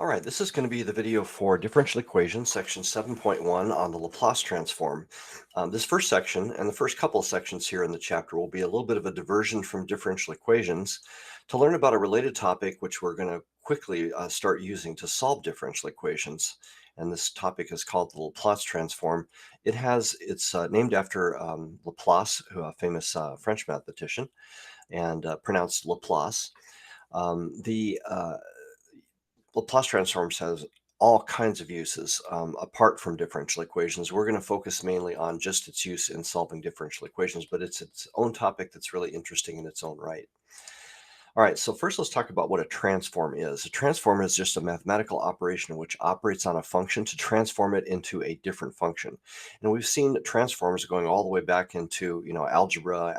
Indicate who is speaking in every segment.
Speaker 1: All right, this is going to be the video for differential equations, section 7.1 on the Laplace transform. This first section and the first couple of sections here in the chapter will be a little bit of a diversion from differential equations to learn about a related topic, which we're going to quickly start using to solve differential equations. And this topic is called the Laplace transform. It's named after Laplace, a famous French mathematician, and pronounced Laplace. The Laplace transforms has all kinds of uses apart from differential equations. We're going to focus mainly on just its use in solving differential equations, but it's its own topic that's really interesting in its own right. All right, so first let's talk about what a transform is. A transform is just a mathematical operation which operates on a function to transform it into a different function. And we've seen transforms going all the way back into, algebra,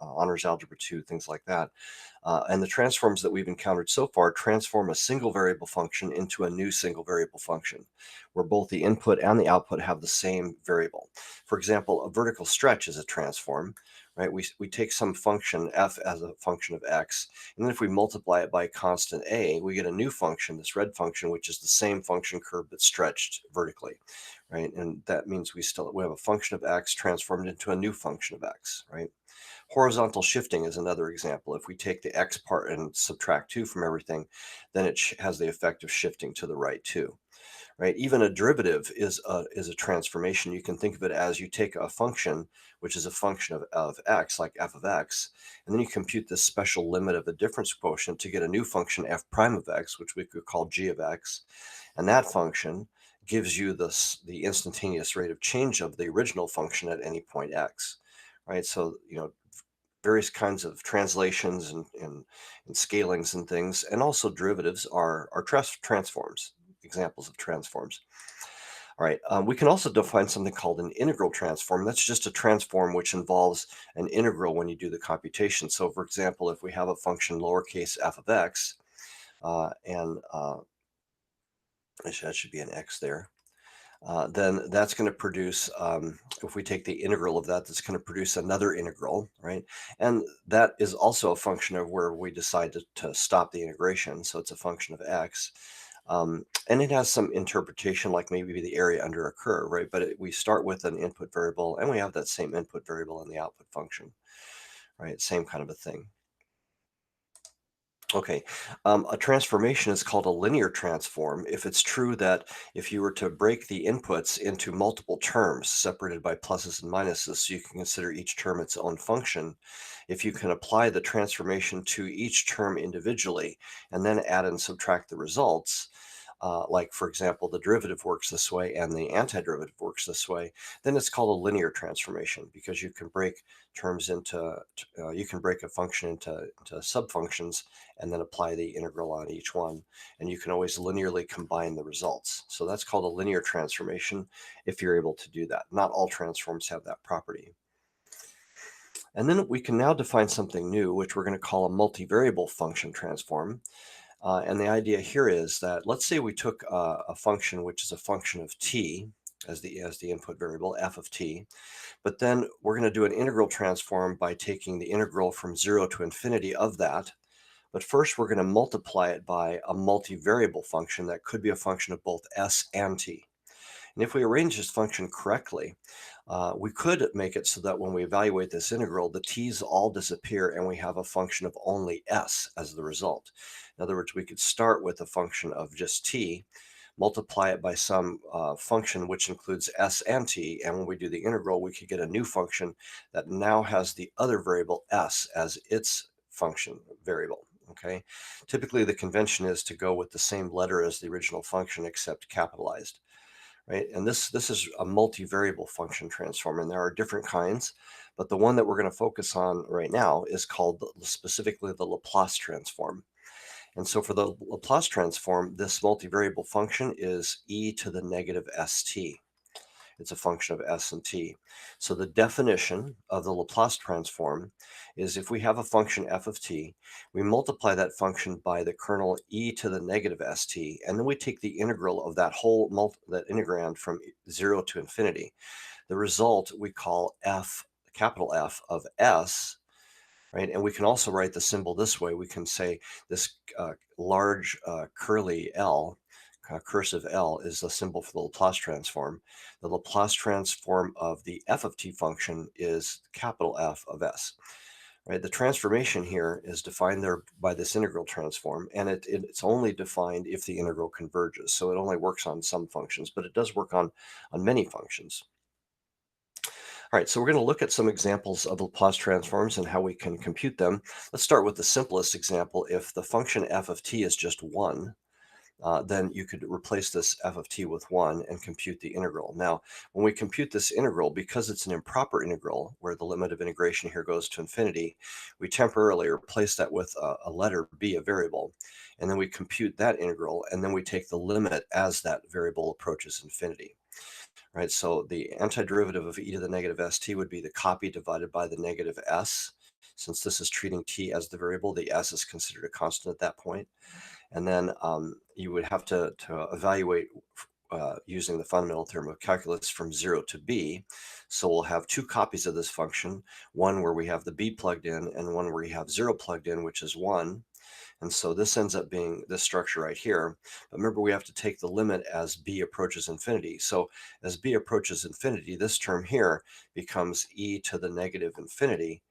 Speaker 1: honors algebra 2, things like that. And the transforms that we've encountered so far transform a single variable function into a new single variable function, where both the input and the output have the same variable. For example, a vertical stretch is a transform, right? We take some function f as a function of x, and then if we multiply it by constant a, we get a new function, this red function, which is the same function curve that's stretched vertically, right? And that means we have a function of x transformed into a new function of x, right? Horizontal shifting is another example. If we take the x part and subtract 2 from everything, then it has the effect of shifting to the right too, right? Even a derivative is a transformation. You can think of it as you take a function, which is a function of x, like f of x, and then you compute this special limit of the difference quotient to get a new function f prime of x, which we could call g of x. And that function gives you the instantaneous rate of change of the original function at any point x, right? So, various kinds of translations and scalings and things, and also derivatives are transforms, examples of transforms. All right, we can also define something called an integral transform. That's just a transform which involves an integral when you do the computation. So for example, if we have a function lowercase f of x, and that should be an x there, then that's going to produce, if we take the integral of that, that's going to produce another integral, right? And that is also a function of where we decide to stop the integration. So it's a function of x. And it has some interpretation, like maybe the area under a curve, right? But we start with an input variable, and we have that same input variable in the output function, right? Same kind of a thing. Okay, a transformation is called a linear transform if it's true that if you were to break the inputs into multiple terms separated by pluses and minuses, so you can consider each term its own function, if you can apply the transformation to each term individually and then add and subtract the results, like for example, the derivative works this way and the antiderivative works this way, then it's called a linear transformation because you can break terms you can break a function into subfunctions and then apply the integral on each one. And you can always linearly combine the results. So that's called a linear transformation if you're able to do that. Not all transforms have that property. And then we can now define something new, which we're going to call a multivariable function transform. And the idea here is that let's say we took a function which is a function of t as the input variable, f of t, but then we're going to do an integral transform by taking the integral from 0 to infinity of that. But first, we're going to multiply it by a multivariable function that could be a function of both s and t. And if we arrange this function correctly, we could make it so that when we evaluate this integral, the t's all disappear and we have a function of only s as the result. In other words, we could start with a function of just t, multiply it by some function which includes s and t, and when we do the integral, we could get a new function that now has the other variable s as its function variable. Okay, typically the convention is to go with the same letter as the original function except capitalized, right? And this is a multivariable function transform, and there are different kinds, but the one that we're going to focus on right now is called specifically the Laplace transform. And so for the Laplace transform, this multivariable function is e to the negative st. It's a function of s and t. So the definition of the Laplace transform is if we have a function f of t, we multiply that function by the kernel e to the negative st, and then we take the integral of that that integrand from 0 to infinity. The result we call f, capital F of s, right? And we can also write the symbol this way. We can say this large curly L, cursive L, is the symbol for the Laplace transform. The Laplace transform of the f of t function is capital F of s. Right, the transformation here is defined there by this integral transform, and it's only defined if the integral converges. So it only works on some functions, but it does work on many functions. All right, so we're going to look at some examples of Laplace transforms and how we can compute them. Let's start with the simplest example. If the function f of t is just 1, then you could replace this f of t with 1 and compute the integral. Now, when we compute this integral, because it's an improper integral, where the limit of integration here goes to infinity, we temporarily replace that with a letter b, a variable, and then we compute that integral, and then we take the limit as that variable approaches infinity. Right, so the antiderivative of e to the negative st would be the copy divided by the negative s. Since this is treating t as the variable, the s is considered a constant at that point. And then you would have to evaluate using the fundamental theorem of calculus from 0 to b. So we'll have two copies of this function, one where we have the b plugged in and one where you have 0 plugged in, which is 1. And so this ends up being this structure right here. But remember, we have to take the limit as b approaches infinity. So as b approaches infinity, this term here becomes e to the negative infinity.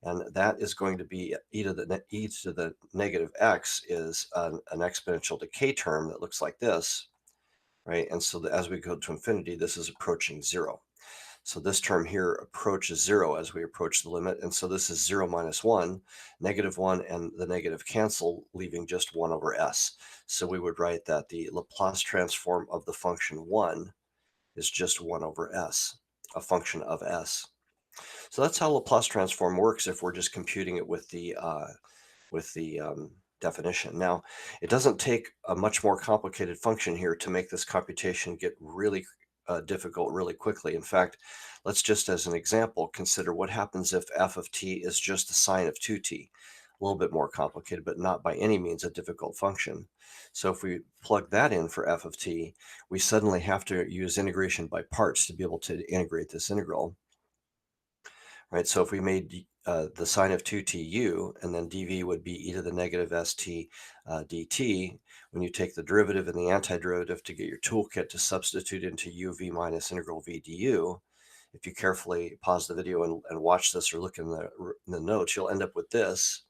Speaker 1: And that is going to be e to the negative x is an exponential decay term that looks like this, right? And so as we go to infinity, this is approaching 0. So this term here approaches 0 as we approach the limit. And so this is 0 minus 1, negative 1, and the negative cancel, leaving just 1 over s. So we would write that the Laplace transform of the function 1 is just 1 over s, a function of s. So that's how Laplace transform works if we're just computing it with the definition. Now, it doesn't take a much more complicated function here to make this computation get really difficult really quickly. In fact, let's just as an example consider what happens if f of t is just the sine of 2t. A little bit more complicated, but not by any means a difficult function. So if we plug that in for f of t, we suddenly have to use integration by parts to be able to integrate this integral. Right, so if we made the sine of 2tu, and then dv would be e to the negative st dt, when you take the derivative and the antiderivative to get your toolkit to substitute into uv minus integral v du, if you carefully pause the video and watch this or look in the notes, you'll end up with this,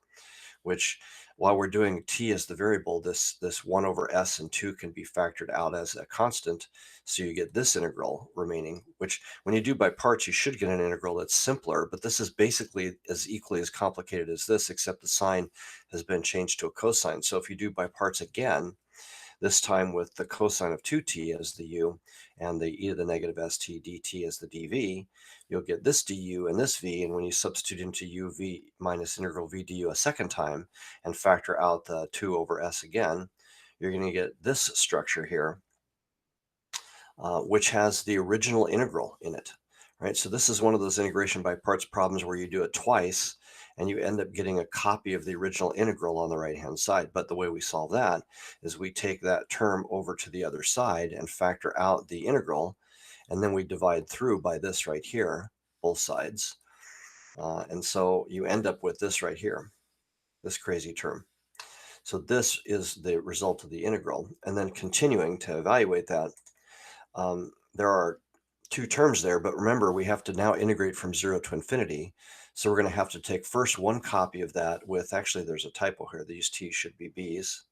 Speaker 1: which while we're doing t as the variable, this 1 over s and 2 can be factored out as a constant. So you get this integral remaining, which when you do by parts, you should get an integral that's simpler, but this is basically as equally as complicated as this, except the sign has been changed to a cosine. So if you do by parts again, this time with the cosine of 2t as the u and the e to the negative st dt as the dv, you'll get this du and this v, and when you substitute into uv minus integral v du a second time and factor out the 2 over s again, you're going to get this structure here, which has the original integral in it, right? So this is one of those integration by parts problems where you do it twice and you end up getting a copy of the original integral on the right-hand side. But the way we solve that is we take that term over to the other side and factor out the integral, and then we divide through by this right here, both sides. And so you end up with this right here, this crazy term. So this is the result of the integral. And then continuing to evaluate that, there are two terms there, but remember, we have to now integrate from 0 to infinity. So we're going to have to take first one copy of that with, actually, there's a typo here. These t's should be b's.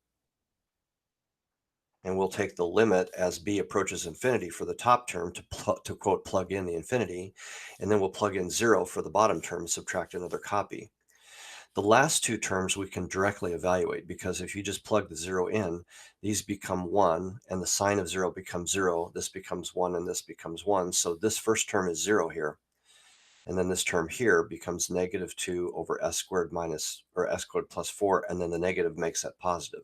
Speaker 1: And we'll take the limit as b approaches infinity for the top term to quote, plug in the infinity. And then we'll plug in 0 for the bottom term and subtract another copy. The last two terms we can directly evaluate, because if you just plug the 0 in, these become 1, and the sine of 0 becomes 0. This becomes 1, and this becomes 1. So this first term is 0 here. And then this term here becomes negative 2 over s squared minus, or s squared plus 4, and then the negative makes that positive.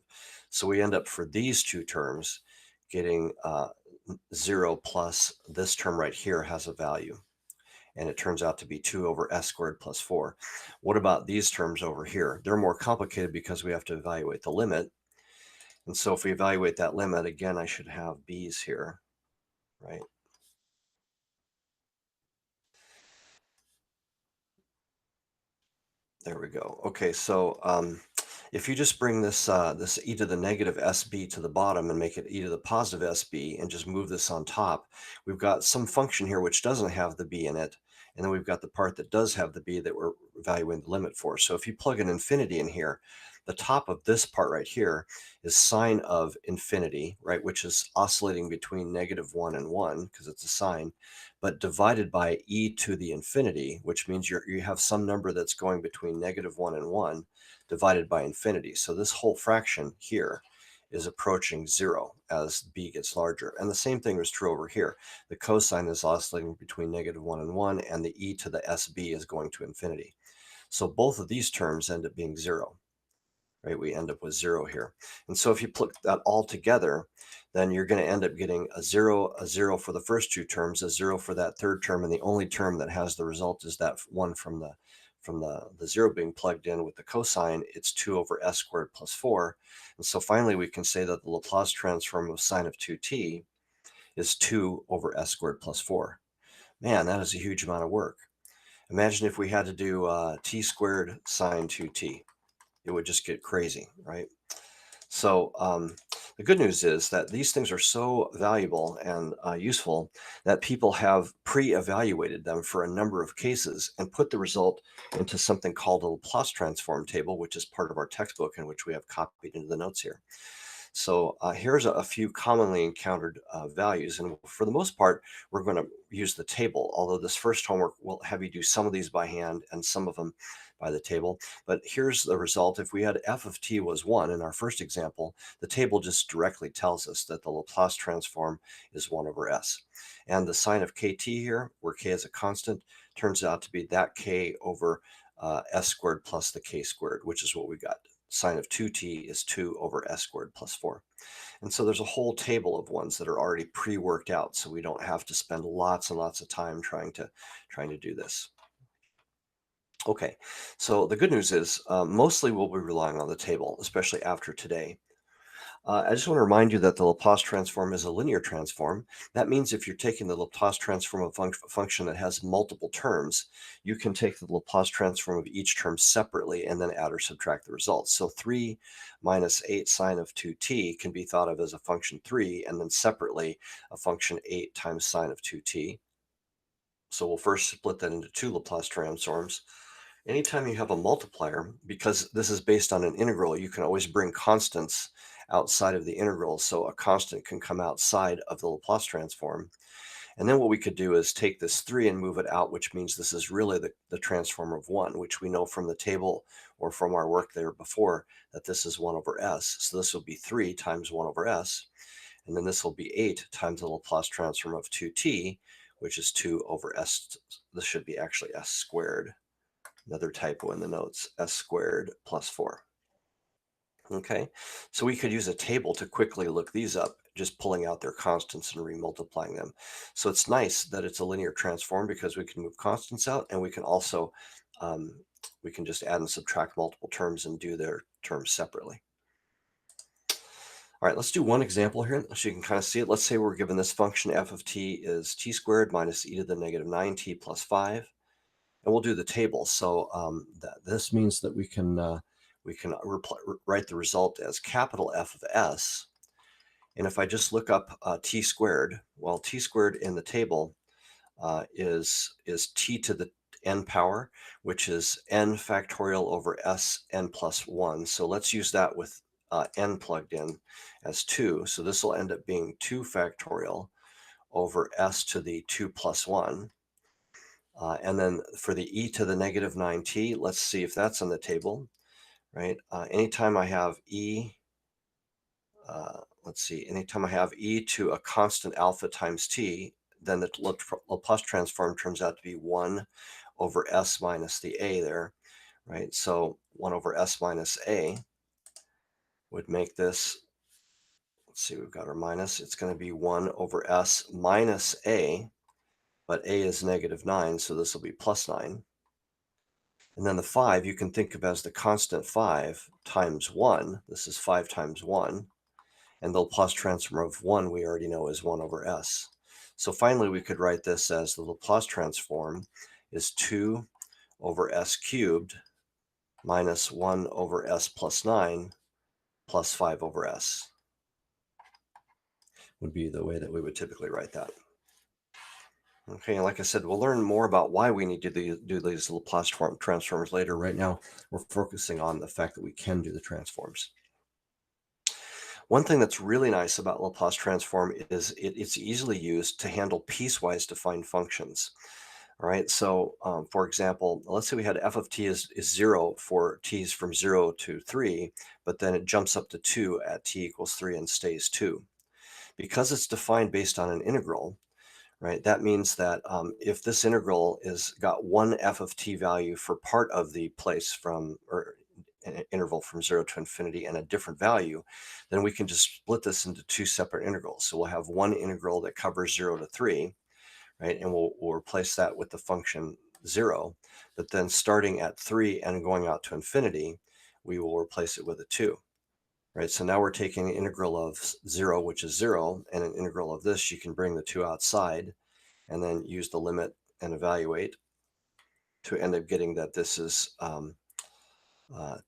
Speaker 1: So we end up for these two terms getting 0 plus this term right here has a value. And it turns out to be 2 over s squared plus 4. What about these terms over here? They're more complicated because we have to evaluate the limit. And so if we evaluate that limit, again, I should have b's here, right? There we go. Okay, so if you just bring this e to the negative sb to the bottom and make it e to the positive sb and just move this on top, we've got some function here which doesn't have the b in it, and then we've got the part that does have the b that we're evaluating the limit for. So if you plug an infinity in here, the top of this part right here is sine of infinity, right, which is oscillating between -1 and 1 because it's a sine, but divided by e to the infinity, which means you have some number that's going between -1 and 1 divided by infinity. So this whole fraction here is approaching 0 as b gets larger. And the same thing is true over here. The cosine is oscillating between -1 and 1, and the e to the sb is going to infinity. So both of these terms end up being 0. Right? We end up with 0 here. And so if you put that all together, then you're going to end up getting a 0 for the first two terms, a 0 for that third term, and the only term that has the result is that one from the 0 being plugged in with the cosine. It's 2 over s squared plus 4. And so finally we can say that the Laplace transform of sine of 2t is 2 over s squared plus 4. Man, that is a huge amount of work. Imagine if we had to do t squared sine 2t. It would just get crazy, right? So the good news is that these things are so valuable and useful that people have pre-evaluated them for a number of cases and put the result into something called a Laplace transform table, which is part of our textbook and which we have copied into the notes here. So here's a few commonly encountered values. And for the most part, we're going to use the table, although this first homework will have you do some of these by hand and some of them by the table. But here's the result. If we had f of t was 1 in our first example, the table just directly tells us that the Laplace transform is 1 over s. And the sign of kt here, where k is a constant, turns out to be that k over s squared plus the k squared, which is what we got. Sine of 2t is 2 over s squared plus 4. And so there's a whole table of ones that are already pre-worked out, so we don't have to spend lots and lots of time trying to do this. Okay, so the good news is mostly we'll be relying on the table, especially after today. I just want to remind you that the Laplace transform is a linear transform. That means if you're taking the Laplace transform of a function that has multiple terms, you can take the Laplace transform of each term separately and then add or subtract the results. So 3 minus 8 sine of 2t can be thought of as a function 3, and then separately a function 8 times sine of 2t. So we'll first split that into two Laplace transforms. Anytime you have a multiplier, because this is based on an integral, you can always bring constants outside of the integral. So a constant can come outside of the Laplace transform. And then what we could do is take this 3 and move it out, which means this is really the transform of 1, which we know from the table or from our work there before that this is 1 over s. So this will be 3 times 1 over s. And then this will be 8 times the Laplace transform of 2t, which is 2 over s. This should be actually s squared. Another typo in the notes, s squared plus 4. Okay, so we could use a table to quickly look these up, just pulling out their constants and remultiplying them. So it's nice that it's a linear transform because we can move constants out, and we can also we can just add and subtract multiple terms and do their terms separately. All right, let's do one example here so you can kind of see it. Let's say we're given this function f of t is t squared minus e to the negative 9t plus 5. And we'll do the table. So this means that we can write the result as capital F of s. And if I just look up t squared, well, t squared in the table is t to the n power, which is n factorial over s n plus 1. So let's use that with n plugged in as 2. So this will end up being 2 factorial over s to the 2 plus 1. And then for the e to the negative 9t, let's see if that's on the table, right? Anytime I have anytime I have e to a constant alpha times t, then the Laplace transform turns out to be 1 over s minus the a there, right? So 1 over s minus a would make this, let's see, we've got our minus. It's going to be 1 over s minus a, but a is negative 9, so this will be plus 9. And then the 5 you can think of as the constant 5 times 1. This is 5 times 1. And the Laplace transform of 1 we already know is 1 over s. So finally we could write this as the Laplace transform is 2 over s cubed minus 1 over s plus 9 plus 5 over s would be the way that we would typically write that. Okay, and like I said, we'll learn more about why we need to do these Laplace transforms later. Right now, we're focusing on the fact that we can do the transforms. One thing that's really nice about Laplace transform is it's easily used to handle piecewise defined functions. All right, so for example, let's say we had f of t is 0 for t's from 0 to 3, but then it jumps up to 2 at t equals 3 and stays 2. Because it's defined based on an integral, right, that means that if this integral is got one f of t value for part of the place from, or an interval from 0 to infinity and a different value, then we can just split this into two separate integrals. So we'll have one integral that covers 0 to 3, right? And we'll replace that with the function 0. But then starting at 3 and going out to infinity, we will replace it with a 2, right? So now we're taking an integral of 0, which is 0, and an integral of this, you can bring the 2 outside and then use the limit and evaluate to end up getting that this is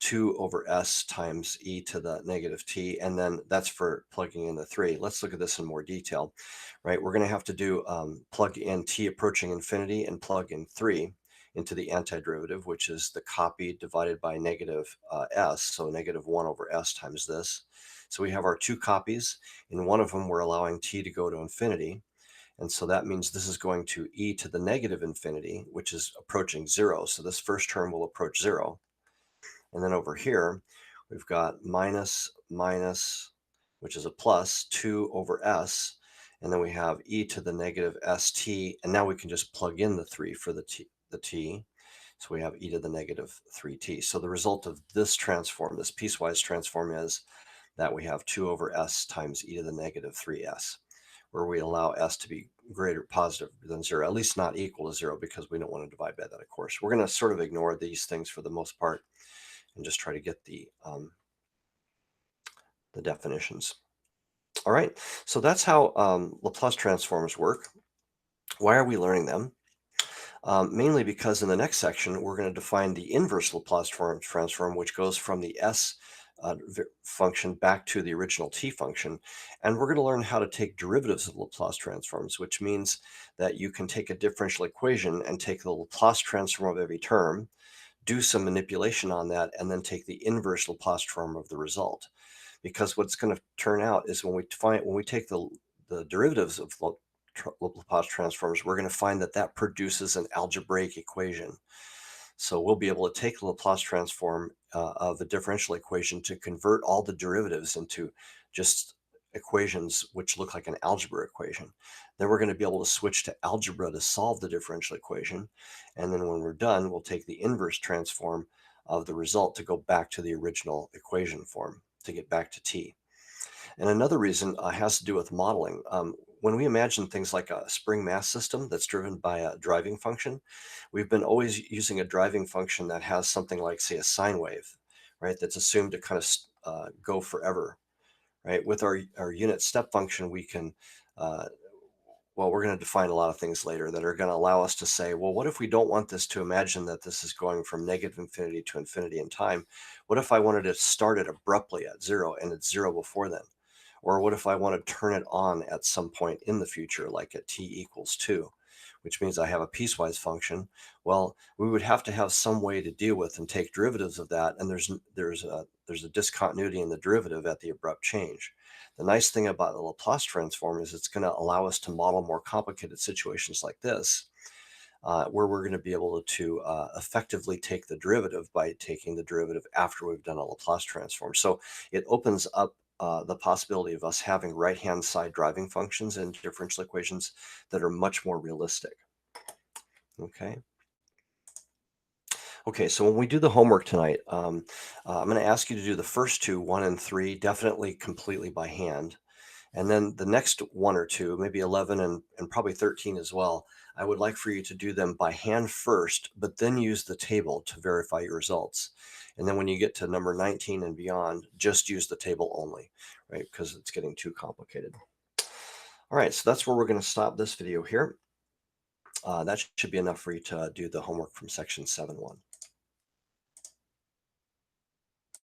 Speaker 1: 2 over s times e to the negative t, and then that's for plugging in the 3. Let's look at this in more detail, right? We're going to have to do plug in t approaching infinity and plug in 3 into the antiderivative, which is the copy divided by negative s, so negative 1 over s times this. So we have our two copies. In one of them, we're allowing t to go to infinity, and so that means this is going to e to the negative infinity, which is approaching 0. So this first term will approach 0. And then over here, we've got minus, which is a plus, 2 over s. And then we have e to the negative st. And now we can just plug in the 3 for the t. So we have e to the negative 3t. So the result of this transform, this piecewise transform, is that we have 2 over s times e to the negative 3s, where we allow s to be greater positive than 0, at least not equal to 0, because we don't want to divide by that, of course. We're going to sort of ignore these things for the most part and just try to get the definitions. All right, so that's how Laplace transforms work. Why are we learning them? Mainly because in the next section, we're going to define the inverse Laplace transform, which goes from the s function back to the original t function. And we're going to learn how to take derivatives of Laplace transforms, which means that you can take a differential equation and take the Laplace transform of every term, do some manipulation on that, and then take the inverse Laplace transform of the result. Because what's going to turn out is when we take the derivatives of Laplace transforms, we're going to find that that produces an algebraic equation. So we'll be able to take the Laplace transform of a differential equation to convert all the derivatives into just equations which look like an algebra equation. Then we're going to be able to switch to algebra to solve the differential equation. And then when we're done, we'll take the inverse transform of the result to go back to the original equation form to get back to t. And another reason has to do with modeling. When we imagine things like a spring mass system that's driven by a driving function, we've been always using a driving function that has something like, say, a sine wave, right? That's assumed to kind of go forever, right? With our unit step function, we can, well, we're going to define a lot of things later that are going to allow us to say, well, what if we don't want this to imagine that this is going from negative infinity to infinity in time? What if I wanted to start it abruptly at 0 and it's 0 before then? Or what if I want to turn it on at some point in the future, like at t equals 2, which means I have a piecewise function? Well, we would have to have some way to deal with and take derivatives of that, and there's a discontinuity in the derivative at the abrupt change. The nice thing about the Laplace transform is it's going to allow us to model more complicated situations like this, where we're going to be able to effectively take the derivative by taking the derivative after we've done a Laplace transform. So it opens up the possibility of us having right-hand side driving functions in differential equations that are much more realistic. Okay. Okay, so when we do the homework tonight, I'm going to ask you to do the first two, 1 and 3, definitely completely by hand. And then the next one or two, maybe 11 and probably 13 as well, I would like for you to do them by hand first, but then use the table to verify your results. And then when you get to number 19 and beyond, just use the table only, right? Because it's getting too complicated. All right, so that's where we're going to stop this video here. That should be enough for you to do the homework from section 7.1.